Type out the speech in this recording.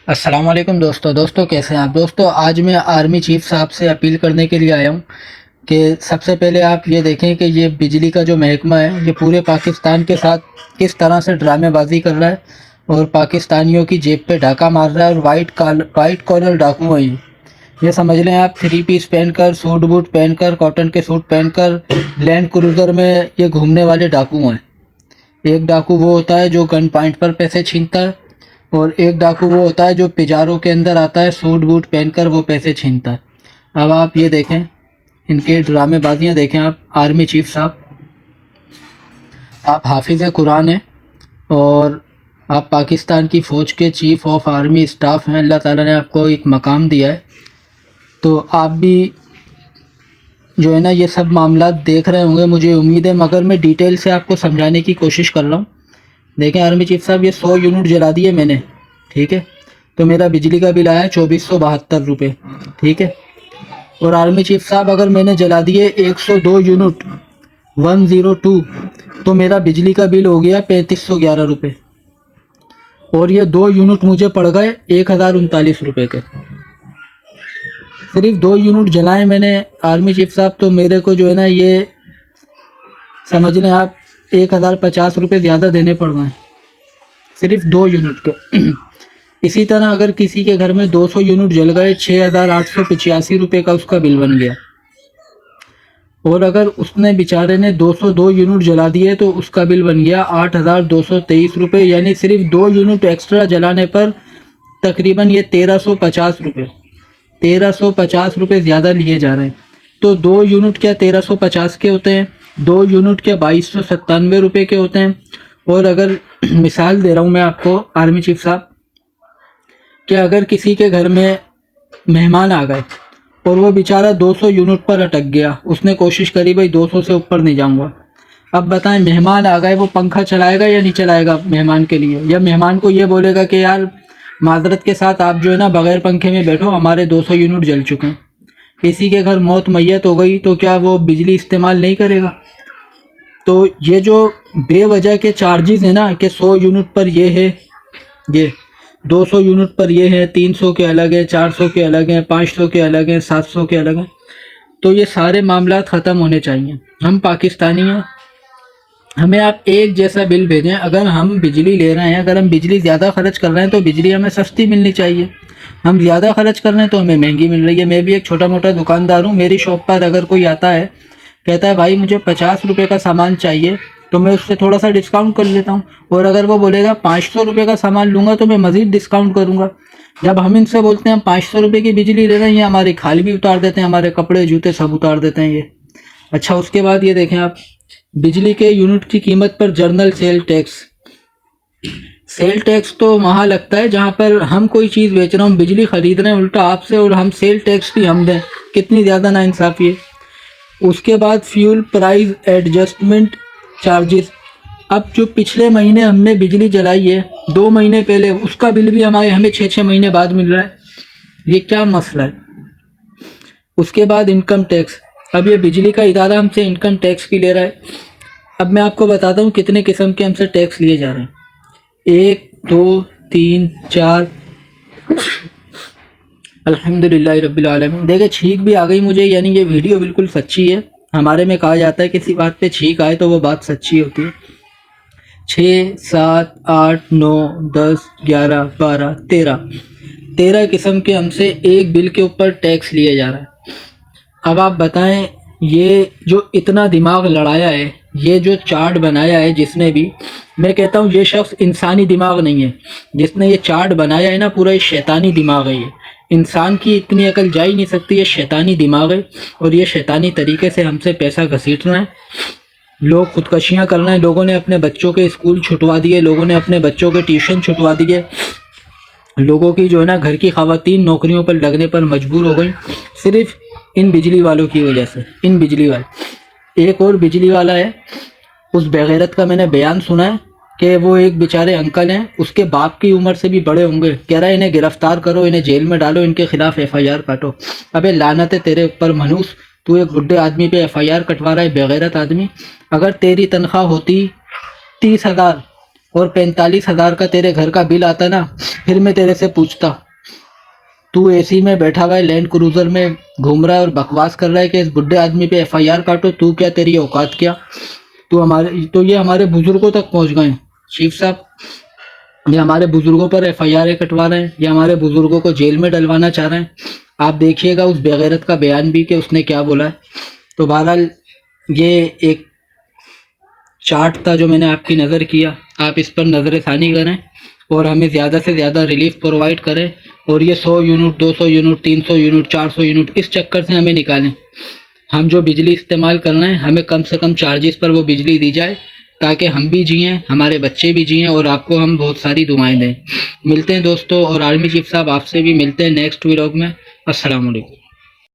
अस्सलाम वालेकुम दोस्तों कैसे हैं आप दोस्तों। आज मैं आर्मी चीफ साहब से अपील करने के लिए आया हूं कि सबसे पहले आप ये देखें कि ये बिजली का जो महकमा है ये पूरे पाकिस्तान के साथ किस तरह से ड्रामेबाजी कर रहा है और पाकिस्तानियों की जेब पे डाका मार रहा है। और वाइट कॉलर डाकू है ये समझ लें आप। थ्री पीस पहनकर, सूट बूट पहनकर, कॉटन के सूट पहनकर लैंड क्रूजर में ये घूमने वाले डाकू हैं। एक डाकू वो होता है जो गन पॉइंट पर पैसे छीनता है और एक डाकू वो होता है जो पिजारों के अंदर आता है सूट बूट पहनकर वो पैसे छीनता है। अब आप ये देखें, इनके ड्रामेबाजियां देखें आप। आर्मी चीफ साहब, आप हाफिज़ कुरान हैं और आप पाकिस्तान की फ़ौज के चीफ ऑफ आर्मी स्टाफ हैं। अल्लाह ताला ने आपको एक मकाम दिया है, तो आप भी जो है ना ये सब मामला देख रहे होंगे, मुझे उम्मीद है, मगर मैं डिटेल से आपको समझाने की कोशिश कर रहा हूँ। देखें आर्मी चीफ साहब, ये 100 यूनिट जला दिए मैंने, ठीक है। तो मेरा बिजली का बिल आया 2472 रुपये, ठीक है। और आर्मी चीफ साहब, अगर मैंने जला दिए 102 यूनिट 102, तो मेरा बिजली का बिल हो गया 3511 रुपये। और ये 2 यूनिट मुझे पड़ गए 1039 रुपये के। सिर्फ 2 यूनिट जलाए मैंने आर्मी चीफ साहब, तो मेरे को जो है ना ये समझ लें आप 1050 रुपये ज़्यादा देने पड़ गए सिर्फ 2 यूनिट के। इसी तरह अगर किसी के घर में 200 यूनिट जल गए, 6885 रुपये का उसका बिल बन गया। और अगर उसने बेचारे ने 202 यूनिट जला दिए तो उसका बिल बन गया 8223 रुपये। यानी सिर्फ 2 यूनिट एक्स्ट्रा जलाने पर तकरीबन ये 1350 रुपये 1350 रुपये ज़्यादा लिए जा रहे हैं। तो 2 यूनिट क्या 1350 के होते हैं, 2 यूनिट क्या 2297 रुपये के होते हैं। और अगर मिसाल दे रहा हूँ मैं आपको आर्मी चीफ साहब, कि अगर किसी के घर में मेहमान आ गए और वो बेचारा 200 यूनिट पर अटक गया, उसने कोशिश करी भाई 200 से ऊपर नहीं जाऊंगा। अब बताएं, मेहमान आ गए, वो पंखा चलाएगा या नहीं चलाएगा मेहमान के लिए, या मेहमान को ये बोलेगा कि यार माजरत के साथ आप जो है ना बगैर पंखे में बैठो, हमारे 200 यूनिट जल चुके हैं। किसी के घर मौत मैयत हो गई तो क्या वो बिजली इस्तेमाल नहीं करेगा? तो ये जो बेवजह के चार्जेस है ना कि 100 यूनिट पर ये है, ये 200 यूनिट पर ये है, 300 के अलग है, 400 के अलग हैं, 500 के अलग हैं, 700 के अलग हैं, तो ये सारे मामला ख़त्म होने चाहिए। हम पाकिस्तानी हैं, हमें आप एक जैसा बिल भेजें। अगर हम बिजली ले रहे हैं, अगर हम बिजली ज़्यादा खर्च कर रहे हैं तो बिजली हमें सस्ती मिलनी चाहिए। हम ज़्यादा खर्च कर रहे हैं तो हमें महंगी मिल रही है। मैं भी एक छोटा मोटा दुकानदार हूँ। मेरी शॉप पर अगर कोई आता है, कहता है भाई मुझे 50 रुपये का सामान चाहिए, तो मैं उससे थोड़ा सा डिस्काउंट कर लेता हूँ। और अगर वो बोलेगा 500 रुपये का सामान लूँगा तो मैं मज़ीद डिस्काउंट करूँगा। जब हम इनसे बोलते हैं हम 500 रुपये की बिजली ले रहे हैं, ये हमारी खाल भी उतार देते हैं, हमारे कपड़े जूते सब उतार देते हैं ये। अच्छा, उसके बाद ये देखें आप, बिजली के यूनिट की कीमत पर journal sale tax. Sale tax तो वहाँ लगता है जहाँ पर हम कोई चीज़ बेच रहे हैं, हम बिजली खरीद रहे हैं उल्टा आपसे, और हम सेल टैक्स भी हम दें। कितनी ज़्यादा नाइंसाफ़ी है। उसके बाद फ्यूल प्राइस एडजस्टमेंट चार्जेस। अब जो पिछले महीने हमने बिजली जलाई है 2 महीने पहले, उसका बिल भी हमें 6-6 महीने बाद मिल रहा है। ये क्या मसला है? उसके बाद इनकम टैक्स। अब ये बिजली का इदारा हमसे इनकम टैक्स भी ले रहा है। अब मैं आपको बताता हूँ कितने किस्म के हमसे टैक्स लिए जा रहे हैं। 1 2 3 4, अल्हम्दुलिल्लाह रब्बिल आलमीन। देखिए छींक भी आ गई मुझे, यानी ये वीडियो बिल्कुल सच्ची है। हमारे में कहा जाता है किसी बात पे छींक आए तो वो बात सच्ची होती है। 6 7 8 9 10 11 12 13 किस्म के हमसे एक बिल के ऊपर टैक्स लिए जा रहा है। अब आप बताएं, ये जो इतना दिमाग लड़ाया है, ये जो चार्ट बनाया है जिसने भी, मैं कहता हूँ ये शख्स इंसानी दिमाग नहीं है। जिसने ये चार्ट बनाया है ना, पूरा ये शैतानी दिमाग है। ये इंसान की इतनी अकल जा ही नहीं सकती, ये शैतानी दिमाग है। और ये शैतानी तरीके से हमसे पैसा घसीटना है। लोग खुदकशियाँ कर रहे हैं, लोगों ने अपने बच्चों के स्कूल छुटवा दिए, लोगों ने अपने बच्चों के ट्यूशन छुटवा दिए, लोगों की जो है ना घर की ख़वातीन नौकरियों पर लगने पर मजबूर हो गई, सिर्फ इन बिजली वालों की वजह से। इन बिजली वाले, एक और बिजली वाला है, उस बेगैरत का मैंने बयान सुना है कि वो एक बेचारे अंकल हैं, उसके बाप की उम्र से भी बड़े होंगे, कह रहा है इन्हें गिरफ्तार करो, इन्हें जेल में डालो, इनके खिलाफ FIR काटो। अबे लानत है तेरे ऊपर मनूस, तू एक बुढ़े आदमी पे FIR कटवा रहा है, बेगैरत आदमी। अगर तेरी तनख्वाह होती 30,000 और 45,000 का तेरे घर का बिल आता ना, फिर मैं तेरे से पूछता। तू एसी में बैठा हुआ है, लैंड क्रूजर में घूम रहा है और बकवास कर रहा है कि इस बुढ़े आदमी पे एफआईआर काटो। तू क्या, तेरी औकात क्या? ये हमारे बुजुर्गों तक पहुंच गए चीफ साहब। ये हमारे बुजुर्गों पर एफआईआर कटवा रहे हैं, ये हमारे बुजुर्गों को जेल में डलवाना चाह रहे हैं। आप देखिएगा उस बेगैरत का बयान भी कि उसने क्या बोला है। तो बहरहाल ये एक चार्ट था जो मैंने आपकी नज़र किया, आप इस पर नज़रसानी करें और हमें ज़्यादा से ज़्यादा रिलीफ प्रोवाइड करें। और ये 100 यूनिट, 200 यूनिट, 300 यूनिट, 400 यूनिट, इस चक्कर से हमें निकालें। हम जो बिजली इस्तेमाल कर रहे हैं, हमें कम से कम चार्जेस पर वो बिजली दी जाए, ताकि हम भी जिएं, हमारे बच्चे भी जिएं और आपको हम बहुत सारी दुआएं दें। मिलते हैं दोस्तों, और आर्मी चीफ साहब आपसे भी मिलते हैं नेक्स्ट व्लॉग में। अस्सलाम वालेकुम।